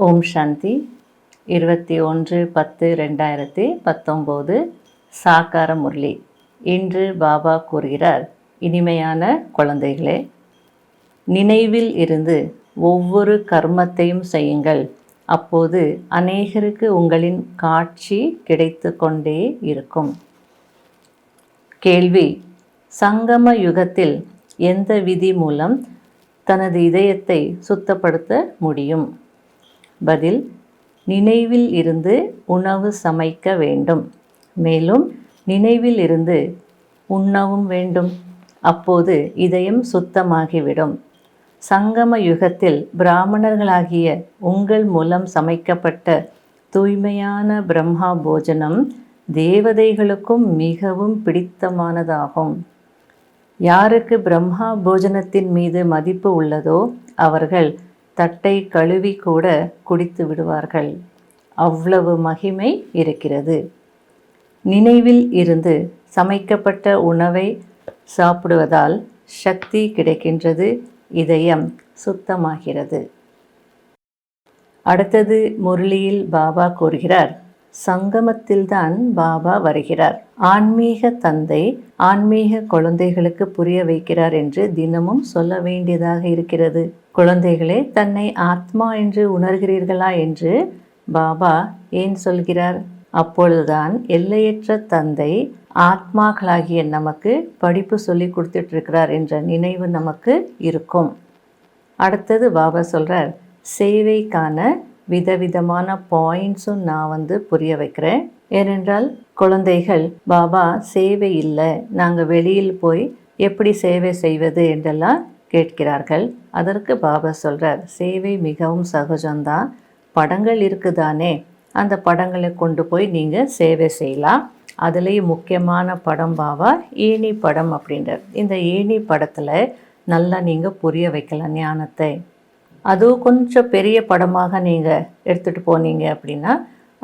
ஓம் சாந்தி. 21/10/2019 சாக்கார முரளி. இன்று பாபா கூறுகிறார், இனிமையான குழந்தைகளே, நினைவில் இருந்து ஒவ்வொரு கர்மத்தையும் செய்யுங்கள். அப்போது அநேகருக்கு உங்களின் காட்சி கிடைத்து கொண்டே இருக்கும். கேள்வி: சங்கம யுகத்தில் எந்த விதி மூலம் தனது இதயத்தை சுத்தப்படுத்த முடியும்? பதில்: நினைவில் இருந்து உணவு சமைக்க வேண்டும். மேலும் நினைவில் இருந்து உண்ணவும் வேண்டும். அப்போது இதயம் சுத்தமாகிவிடும். சங்கம யுகத்தில் பிராமணர்களாகிய உங்கள் மூலம் சமைக்கப்பட்ட தூய்மையான பிரம்மா போஜனம் தேவதைகளுக்கும் மிகவும் பிடித்தமானதாகும். யாருக்கு பிரம்மா போஜனத்தின் மீது மதிப்பு உள்ளதோ அவர்கள் தட்டை கழுவி கூட குடித்து விடுவார்கள். அவ்வளவு மகிமை இருக்கிறது. நினைவில் இருந்து சமைக்கப்பட்ட உணவை சாப்பிடுவதால் சக்தி கிடைக்கின்றது. இதயம் சுத்தமாகிறது. அடுத்தது முரளியில் பாபா கூறுகிறார், சங்கமத்தில்தான் பாபா வருகிறார். ஆன்மீக தந்தை ஆன்மீக குழந்தைகளுக்கு புரிய வைக்கிறார் என்று தினமும் சொல்ல வேண்டியதாக இருக்கிறது. குழந்தைகளே, தன்னை ஆத்மா என்று உணர்கிறீர்களா என்று பாபா ஏன் சொல்கிறார்? அப்பொழுதுதான் எல்லையற்ற தந்தை ஆத்மாக்களாகிய நமக்கு படிப்பு சொல்லி கொடுத்துட்டு இருக்கிறார் என்ற நினைவு நமக்கு இருக்கும். அடுத்தது பாபா சொல்றார், சேவைக்கான விதவிதமான பாயிண்ட்ஸும் நான் புரிய வைக்கிறேன். ஏனென்றால் குழந்தைகள், பாபா சேவை இல்லை, நாங்கள் வெளியில் போய் எப்படி சேவை செய்வது என்றெல்லாம் கேட்கிறார்கள். அதற்கு பாபா சொல்கிறார், சேவை மிகவும் சகஜம்தான். படங்கள் இருக்குதானே, அந்த படங்களை கொண்டு போய் நீங்கள் சேவை செய்யலாம். அதுலேயும் முக்கியமான படம் பாபா ஏணி படம் அப்படின்றார். இந்த ஏணி படத்தில் நல்லா நீங்கள் புரிய வைக்கலாம் ஞானத்தை. அதுவும் கொஞ்சம் பெரிய படமாக நீங்கள் எடுத்துகிட்டு போனீங்க அப்படின்னா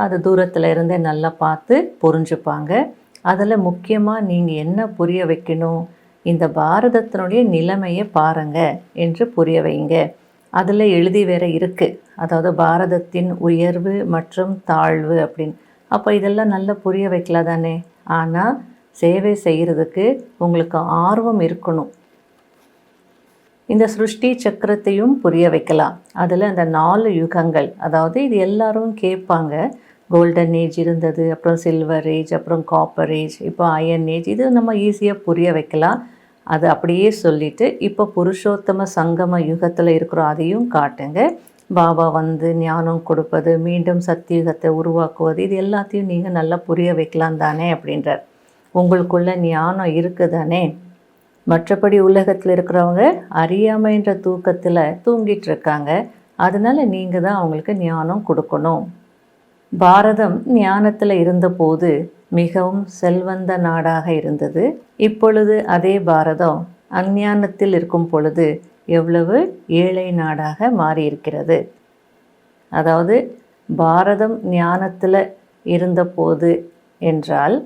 அது தூரத்தில் இருந்தே நல்லா பார்த்து புரிஞ்சுப்பாங்க. அதில் முக்கியமாக நீங்கள் என்ன புரிய வைக்கணும், இந்த பாரதத்தினுடைய நிலைமையை பாருங்க என்று புரிய வைங்க. அதில் எழுதி வேற இருக்குது, அதாவது பாரதத்தின் உயர்வு மற்றும் தாழ்வு அப்படின்னு. அப்போ இதெல்லாம் நல்லா புரிய வைக்கலாம் தானே. ஆனால் சேவை செய்கிறதுக்கு உங்களுக்கு ஆர்வம் இருக்கணும். இந்த சிருஷ்டி சக்கரத்தையும் புரிய வைக்கலாம். அதில் அந்த 4 யுகங்கள், அதாவது இது எல்லாரும் கேட்பாங்க. கோல்டன் ஏஜ் இருந்தது, அப்புறம் சில்வர் ஏஜ், அப்புறம் காப்பர் ஏஜ், இப்போ அயன் ஏஜ். இது நம்ம ஈஸியாக புரிய வைக்கலாம். அது அப்படியே சொல்லிவிட்டு இப்போ புருஷோத்தம சங்கம யுகத்தில் இருக்கிறோம், அதையும் காட்டுங்க. பாபா ஞானம் கொடுப்பது, மீண்டும் சத்தியுகத்தை உருவாக்குவது, இது எல்லாத்தையும் நீங்கள் நல்லா புரிய வைக்கலாம் தானே அப்படின்றார். உங்களுக்குள்ள ஞானம் இருக்குதானே. மற்றபடி உலகத்தில் இருக்கிறவங்க அறியாமைன்ற தூக்கத்தில் தூங்கிட்டு இருக்காங்க. அதனால் நீங்கள் தான் அவங்களுக்கு ஞானம் கொடுக்கணும். பாரதம் ஞானத்தில் இருந்தபோது மிகவும் செல்வந்த நாடாக இருந்தது. இப்பொழுது அதே பாரதம் அஞ்ஞானத்தில் இருக்கும் பொழுது எவ்வளவு ஏழை நாடாக மாறியிருக்கிறது. அதாவது பாரதம் ஞானத்தில் இருந்தபோது என்றால்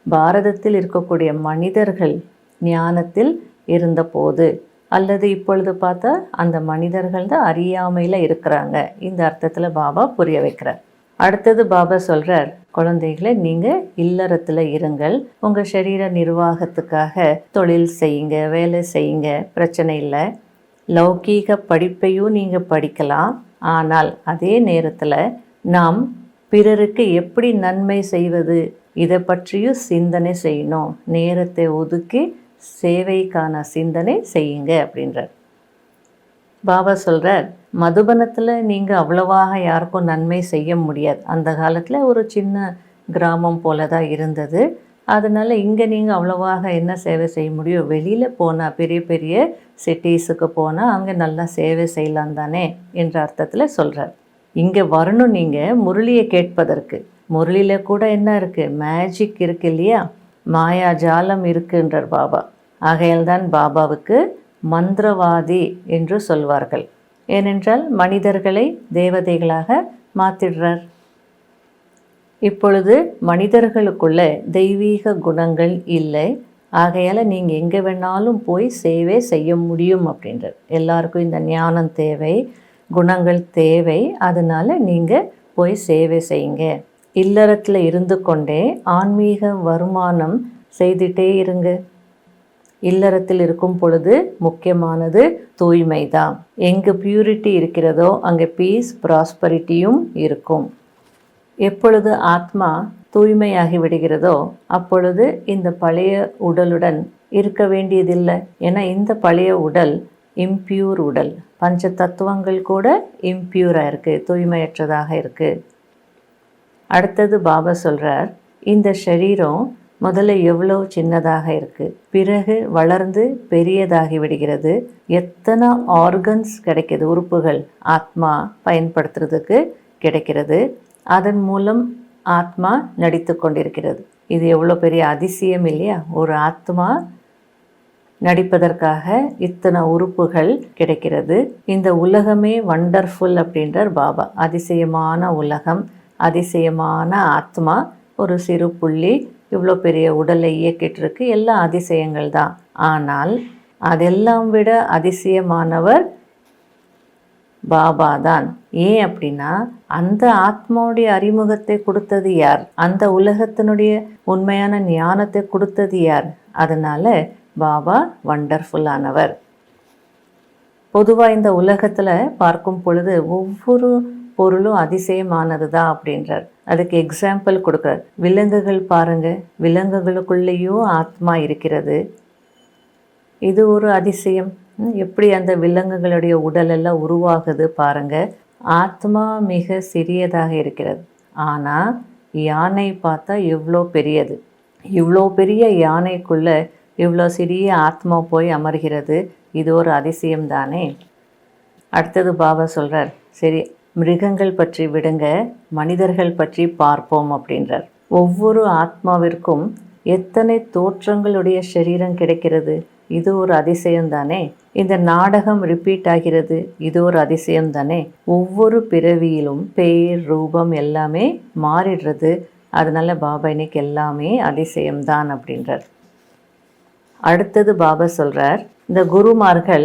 பாரதத்தில் இருக்கக்கூடிய மனிதர்கள் ஞானத்தில் இருந்தபோது, அல்லது இப்பொழுது பார்த்தா அந்த மனிதர்கள் தான் அறியாமையில் இருக்கிறாங்க. இந்த அர்த்தத்தில் பாபா புரிய வைக்கிறார். அடுத்தது பாபா சொல்கிறார், குழந்தைகளை நீங்கள் இல்லறத்தில் இருங்கள். உங்கள் சரீர நிர்வாகத்துக்காக தொழில் செய்யுங்க, வேலை செய்யுங்க, பிரச்சனை இல்லை. லௌகீக படிப்பையும் நீங்கள் படிக்கலாம். ஆனால் அதே நேரத்தில் நாம் பிறருக்கு எப்படி நன்மை செய்வது இதை பற்றியும் சிந்தனை செய்யணும். நேரத்தை ஒதுக்கி சேவைக்கான சிந்தனை செய்யுங்க அப்படின்றார். பாபா சொல்கிறார், மதுபனத்தில் நீங்கள் அவ்வளவாக யாருக்கும் நன்மை செய்ய முடியாது. அந்த காலத்தில் ஒரு சின்ன கிராமம் போல தான் இருந்தது. அதனால் இங்கே நீங்கள் அவ்வளவாக என்ன சேவை செய்ய முடியும்? வெளியில் போனால், பெரிய பெரிய சிட்டிஸுக்கு போனால் அங்கே நல்லா சேவை செய்யலாம் தானே என்ற அர்த்தத்தில் சொல்கிறார். இங்கே வரணும் நீங்கள் முரளியை கேட்பதற்கு. முரளியில் கூட என்ன இருக்குது? மேஜிக் இருக்குது இல்லையா, மாயா ஜாலம் இருக்குன்றார் பாபா. ஆகையால்தான் பாபாவுக்கு மந்திரவாதி என்று சொல்வார்கள். ஏனென்றால் மனிதர்களை தேவதைகளாக மாற்றிடுறார். இப்பொழுது மனிதர்களுக்குள்ள தெய்வீக குணங்கள் இல்லை. ஆகையால் நீங்கள் எங்கே வேணாலும் போய் சேவை செய்ய முடியும் அப்படின்றார். எல்லாருக்கும் இந்த ஞானம் தேவை. குணங்கள் தேவை. அதனால நீங்கள் போய் சேவை செய்யுங்க. இல்லறத்தில் இருந்து கொண்டே ஆன்மீக வருமானம் செய்துட்டே இருங்க. இல்லறத்தில் இருக்கும் பொழுது முக்கியமானது தூய்மை தான். எங்கே பியூரிட்டி இருக்கிறதோ அங்கே பீஸ் ப்ராஸ்பரிட்டியும் இருக்கும். எப்பொழுது ஆத்மா தூய்மையாகி விடுகிறதோ அப்பொழுது இந்த பழைய உடலுடன் இருக்க வேண்டியதில்லை. ஏன்னா இந்த பழைய உடல் இம்பியூர் உடல். பஞ்ச தத்துவங்கள் கூட இம்பியூராக இருக்குது, தூய்மையற்றதாக இருக்குது. அடுத்தது பாபா சொல்கிறார், இந்த சரீரம் முதல்ல எவ்வளோ சின்னதாக இருக்குது, பிறகு வளர்ந்து பெரியதாகி விடுகிறது. எத்தனை ஆர்கன்ஸ் கிடைக்கிது, உறுப்புகள் ஆத்மா பயன்படுத்துறதுக்கு கிடைக்கிறது. அதன் மூலம் ஆத்மா நடித்து கொண்டிருக்கிறது. இது எவ்வளோ பெரிய அதிசயம் இல்லையா? ஒரு ஆத்மா நடிப்பதற்காக இத்தனை உறுப்புகள் கிடைக்கிறது. இந்த உலகமே வண்டர்ஃபுல் அப்படின்றார் பாபா. அதிசயமான உலகம், அதிசயமான ஆத்மா, ஒரு சிறு புள்ளி இவ்வளோ பெரிய உடலை இயக்கிட்டு இருக்கு. எல்லாம் அதிசயங்கள் தான். ஆனால் அதெல்லாம் விட அதிசயமானவர் பாபா தான். ஏன் அப்படின்னா அந்த ஆத்மாவுடைய அறிமுகத்தை கொடுத்தது யார்? அந்த உலகத்தினுடைய உண்மையான ஞானத்தை கொடுத்தது யார்? அதனால பாபா வண்டர்ஃபுல்லானவர். பொதுவாக இந்த உலகத்தில் பார்க்கும் பொழுது ஒவ்வொரு பொருளும் அதிசயமானது தான் அப்படின்றார். அதுக்கு எக்ஸாம்பிள் கொடுக்குறார். விலங்குகள் பாருங்க, விலங்குகளுக்குள்ளேயும் ஆத்மா இருக்கிறது. இது ஒரு அதிசயம். எப்படி அந்த விலங்குகளுடைய உடலெல்லாம் உருவாகுது பாருங்க. ஆத்மா மிக சிறியதாக இருக்கிறது. ஆனால் யானை பார்த்தா எவ்வளோ பெரியது. இவ்வளோ பெரிய யானைக்குள்ளே இவ்வளோ சிறிய ஆத்மா போய் அமர்கிறது. இது ஒரு அதிசயம் தானே. அடுத்தது பாபா சொல்கிறார், சரி மிருகங்கள் பற்றி விடுங்க, மனிதர்கள் பற்றி பார்ப்போம் அப்படின்றார். ஒவ்வொரு ஆத்மாவிற்கும் எத்தனை தோற்றங்களுடைய சரீரம் கிடைக்கிறது. இது ஒரு அதிசயம் தானே. இந்த நாடகம் ரிப்பீட் ஆகிறது. இது ஒரு அதிசயம் தானே. ஒவ்வொரு பிறவியிலும் பேர் ரூபம் எல்லாமே மாறிடுறது. அதனால பாபா இன்னைக்கு எல்லாமே அதிசயம்தான் அப்படின்றார். அடுத்தது பாபா சொல்கிறார், இந்த குருமார்கள்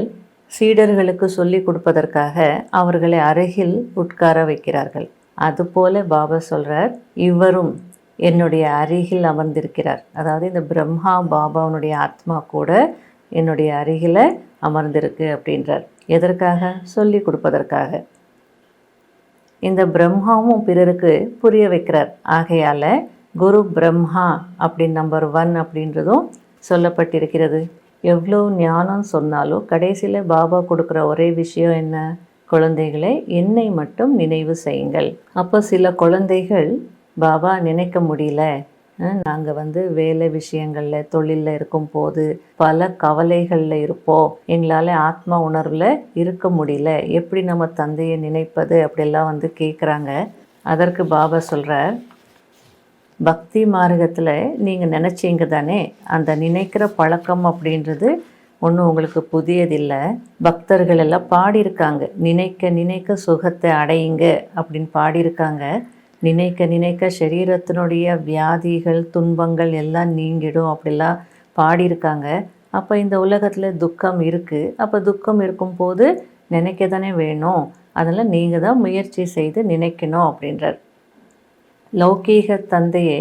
சீடர்களுக்கு சொல்லி கொடுப்பதற்காக அவர்களை அருகில் உட்கார வைக்கிறார்கள். அதுபோல பாபா சொல்கிறார், இவரும் என்னுடைய அருகில் அமர்ந்திருக்கிறார். அதாவது இந்த பிரம்மா பாபாவுடைய ஆத்மா கூட என்னுடைய அருகில் அமர்ந்திருக்கு அப்படின்றார். எதற்காக? சொல்லி கொடுப்பதற்காக. இந்த பிரம்மாவும் பிறருக்கு புரிய வைக்கிறார். ஆகையால் குரு பிரம்மா அப்படின்னு நம்பர் 1 அப்படின்றதும் சொல்லப்பட்டிருக்கிறது. எவ்வளோ ஞானம் சொன்னாலும் கடைசியில் பாபா கொடுக்குற ஒரே விஷயம் என்ன? குழந்தைகளை என்னை மட்டும் நினைவு செய்யுங்கள். அப்போ சில குழந்தைகள் பாபா நினைக்க முடியல, நாங்கள் வேலை விஷயங்களில் தொழிலில் இருக்கும் போது பல கவலைகளில் இருப்போம், எங்களால் ஆத்மா உணர்வில் இருக்க முடியல, எப்படி நம்ம தந்தையை நினைப்பது அப்படிலாம் கேட்குறாங்க. அதற்கு பாபா சொல்கிறார், பக்தி மார்க்கத்தில் நீங்கள் நினச்சிங்க தானே, அந்த நினைக்கிற பழக்கம் அப்படின்றது ஒன்றும் உங்களுக்கு புதியதில்லை. பக்தர்கள் எல்லாம் பாடியிருக்காங்க, நினைக்க நினைக்க சுகத்தை அடையுங்க அப்படின்னு பாடியிருக்காங்க. நினைக்க நினைக்க சரீரத்தினுடைய வியாதிகள் துன்பங்கள் எல்லாம் நீங்கிடும் அப்படிலாம் பாடியிருக்காங்க. அப்போ இந்த உலகத்தில் துக்கம் இருக்குது. அப்போ துக்கம் இருக்கும்போது நினைக்க தானே வேணும். அதனால் நீங்கள் தான் முயற்சி செய்து நினைக்கணும் அப்படின்றார். லௌகீக தந்தையை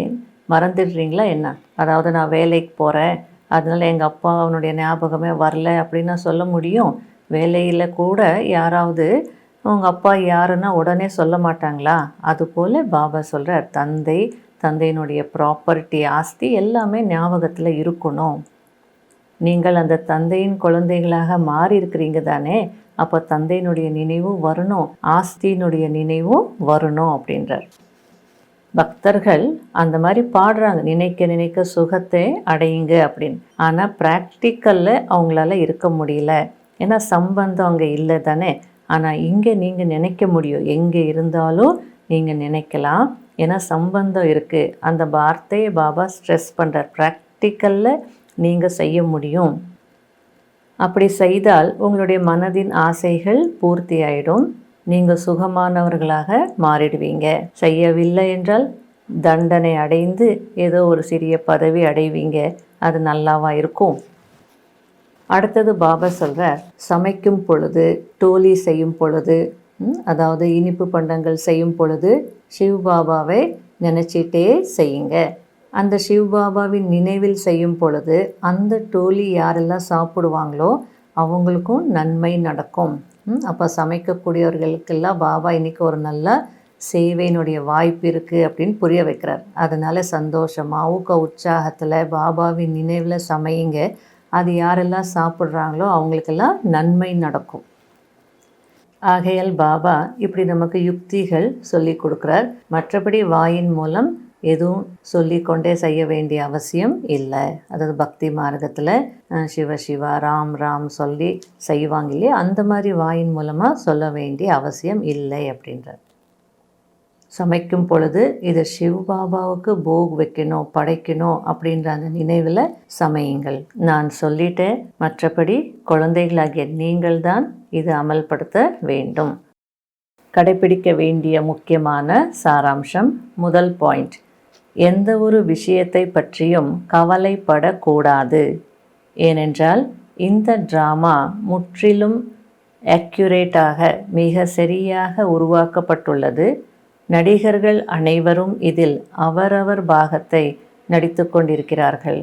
மறந்துடுறீங்களா என்ன? அதாவது நான் வேலைக்கு போகிறேன், அதனால் எங்கள் அப்பா அவனுடைய ஞாபகமே வரல அப்படின்னு நான் சொல்ல முடியும். வேலையில் கூட யாராவது உங்கள் அப்பா யாருன்னா உடனே சொல்ல மாட்டாங்களா? அதுபோல் பாபா சொல்கிறார், தந்தையினுடைய ப்ராப்பர்ட்டி ஆஸ்தி எல்லாமே ஞாபகத்தில் இருக்கணும். நீங்கள் அந்த தந்தையின் குழந்தைகளாக மாறி இருக்கிறீங்க தானே, அப்போ தந்தையினுடைய நினைவும் வரணும், ஆஸ்தியினுடைய நினைவும் வரணும் அப்படின்றார். பக்தர்கள் அந்த மாதிரி பாடுறாங்க, நினைக்க நினைக்க சுகத்தை அடையுங்க அப்படின்னு. ஆனால் ப்ராக்டிக்கலில் அவங்களால இருக்க முடியல. ஏன்னா சம்பந்தம் அங்கே இல்லை தானே. ஆனால் இங்கே நீங்கள் நினைக்க முடியும், எங்கே இருந்தாலும் நீங்கள் நினைக்கலாம். ஏன்னா சம்பந்தம் இருக்குது. அந்த வார்த்தையை பாபா ஸ்ட்ரெஸ் பண்ணுறார். ப்ராக்டிக்கலில் நீங்கள் செய்ய முடியும். அப்படி செய்தால் உங்களுடைய மனதின் ஆசைகள் பூர்த்தி ஆகிடும். நீங்கள் சுகமானவர்களாக மாறிடுவீங்க. செய்யவில்லை என்றால் தண்டனை அடைந்து ஏதோ ஒரு சிறிய பதவி அடைவீங்க. அது நல்லாவா இருக்கும்? அடுத்தது பாபா சொல்கிறார், சமைக்கும் பொழுது, டோலி செய்யும் பொழுது, அதாவது இனிப்பு பண்டங்கள் செய்யும் பொழுது சிவபாபாவை நினச்சிட்டே செய்யுங்க. அந்த சிவபாபாவின் நினைவில் செய்யும் பொழுது அந்த டோலி யாரெல்லாம் சாப்பிடுவாங்களோ அவங்களுக்கும் நன்மை நடக்கும். அப்போ சமைக்கக்கூடியவர்களுக்கெல்லாம் பாபா இன்றைக்கி ஒரு நல்ல சேவையினுடைய வாய்ப்பு இருக்குது அப்படின்னு புரிய வைக்கிறார். அதனால் சந்தோஷமாக ஊக்க உற்சாகத்தில் பாபாவின் நினைவில் சமையுங்க. அது யாரெல்லாம் சாப்பிட்றாங்களோ அவங்களுக்கெல்லாம் நன்மை நடக்கும். ஆகையால் பாபா இப்படி நமக்கு யுக்திகள் சொல்லி கொடுக்குறார். மற்றபடி வாயின் மூலம் எதுவும் சொல்லிக்கொண்டே செய்ய வேண்டிய அவசியம் இல்லை. அதாவது பக்தி மார்க்கத்தில் சிவ சிவா ராம் ராம் சொல்லி செய்வாங்க இல்லையா, அந்த மாதிரி வாயின் மூலமாக சொல்ல வேண்டிய அவசியம் இல்லை அப்படின்றார். சமைக்கும் பொழுது இதை சிவபாபாவுக்கு போக் வைக்கணும், படைக்கணும் அப்படின்ற அந்த நினைவில் சமையுங்கள். நான் சொல்லிட்டேன், மற்றபடி குழந்தைகளாகிய நீங்கள் தான் இது அமல்படுத்த வேண்டும். கடைபிடிக்க வேண்டிய முக்கியமான சாராம்சம். முதல் பாயிண்ட், எந்த ஒரு விஷயத்தை பற்றியும் கவலைப்படக்கூடாது. ஏனென்றால் இந்த ட்ராமா முற்றிலும் அக்யூரேட்டாக மிக சரியாக உருவாக்கப்பட்டுள்ளது. நடிகர்கள் அனைவரும் இதில் அவரவர் பாகத்தை நடித்து கொண்டிருக்கிறார்கள்.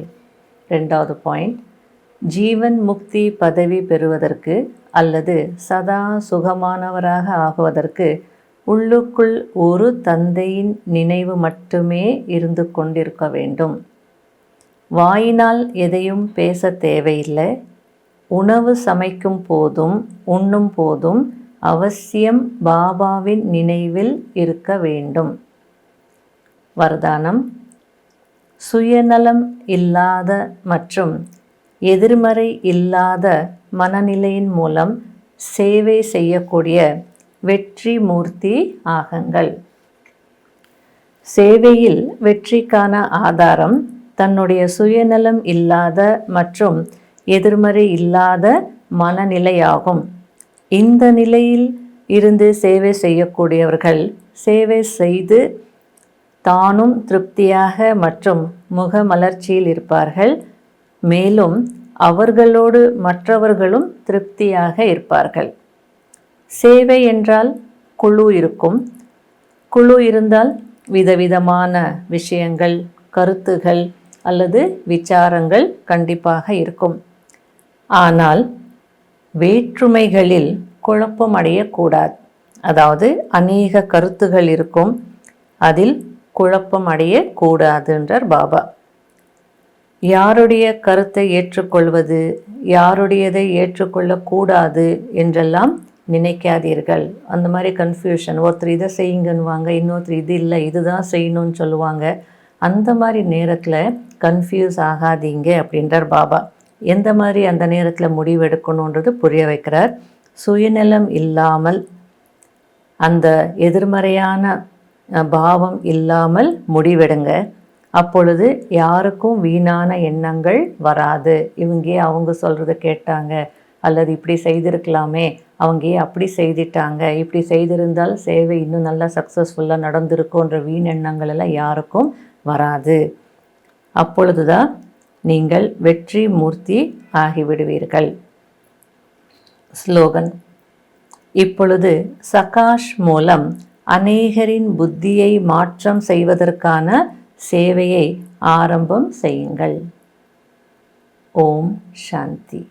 ரெண்டாவது பாயிண்ட், ஜீவன் முக்தி பதவி பெறுவதற்கு அல்லது சதா சுகமானவராக ஆகுவதற்கு உள்ளுக்குள் ஒரு தந்தையின் நினைவு மட்டுமே இருந்து கொண்டிருக்க வேண்டும். வாயினால் எதையும் பேச தேவையில்லை. உணவு சமைக்கும் போதும் உண்ணும் போதும் அவசியம் பாபாவின் நினைவில் இருக்க வேண்டும். வரதானம், சுயநலம் இல்லாத மற்றும் எதிர்மறை இல்லாத மனநிலையின் மூலம் சேவை செய்யக்கூடிய வெற்றி மூர்த்தி ஆகுங்கள். சேவையில் வெற்றிக்கான ஆதாரம் தன்னுடைய சுயநலம் இல்லாத மற்றும் எதிர்மறை இல்லாத மனநிலையாகும். இந்த நிலையில் இருந்து சேவை செய்யக்கூடியவர்கள் சேவை செய்து தானும் திருப்தியாக மற்றும் முகமலர்ச்சியில் இருப்பார்கள். மேலும் அவர்களோடு மற்றவர்களும் திருப்தியாக இருப்பார்கள். சேவை என்றால் குழு இருக்கும். குழு இருந்தால் விதவிதமான விஷயங்கள், கருத்துகள் அல்லது விசாரங்கள் கண்டிப்பாக இருக்கும். ஆனால் வேற்றுமைகளில் குழப்பம் அடையக்கூடாது. அதாவது அநேக கருத்துகள் இருக்கும், அதில் குழப்பம் அடையக்கூடாதுன்றார் பாபா. யாருடைய கருத்தை ஏற்றுக்கொள்வது, யாருடையதை ஏற்றுக்கொள்ளக்கூடாது என்றெல்லாம் நினைக்காதீர்கள். அந்த மாதிரி கன்ஃபியூஷன், ஒருத்தர் இதை செய்யுங்கன்னுவாங்க, இன்னொருத்தர் இது இல்லை இதுதான் செய்யணும்னு சொல்லுவாங்க. அந்த மாதிரி நேரத்தில் கன்ஃபியூஸ் ஆகாதீங்க அப்படின்றார் பாபா. எந்த மாதிரி அந்த நேரத்தில் முடிவெடுக்கணுன்றது புரிய வைக்கிறார். சுயநலம் இல்லாமல், அந்த எதிர்மறையான பாவம் இல்லாமல் முடிவெடுங்க. அப்பொழுது யாருக்கும் வீணான எண்ணங்கள் வராது. இவங்க அவங்க சொல்கிறத கேட்டாங்க, அல்லது இப்படி செய்திருக்கலாமே, அவங்க அப்படி செய்துட்டாங்க, இப்படி செய்திருந்தால் சேவை இன்னும் நல்லா சக்ஸஸ்ஃபுல்லாக நடந்திருக்குன்ற வீண் எண்ணங்கள் எல்லாம் யாருக்கும் வராது. அப்பொழுதுதான் நீங்கள் வெற்றி மூர்த்தி ஆகிவிடுவீர்கள். ஸ்லோகன். இப்பொழுது சகாஷ் மூலம் அநேகரின் புத்தியை மாற்றம் செய்வதற்கான சேவையை ஆரம்பம் செய்யுங்கள். ஓம் சாந்தி.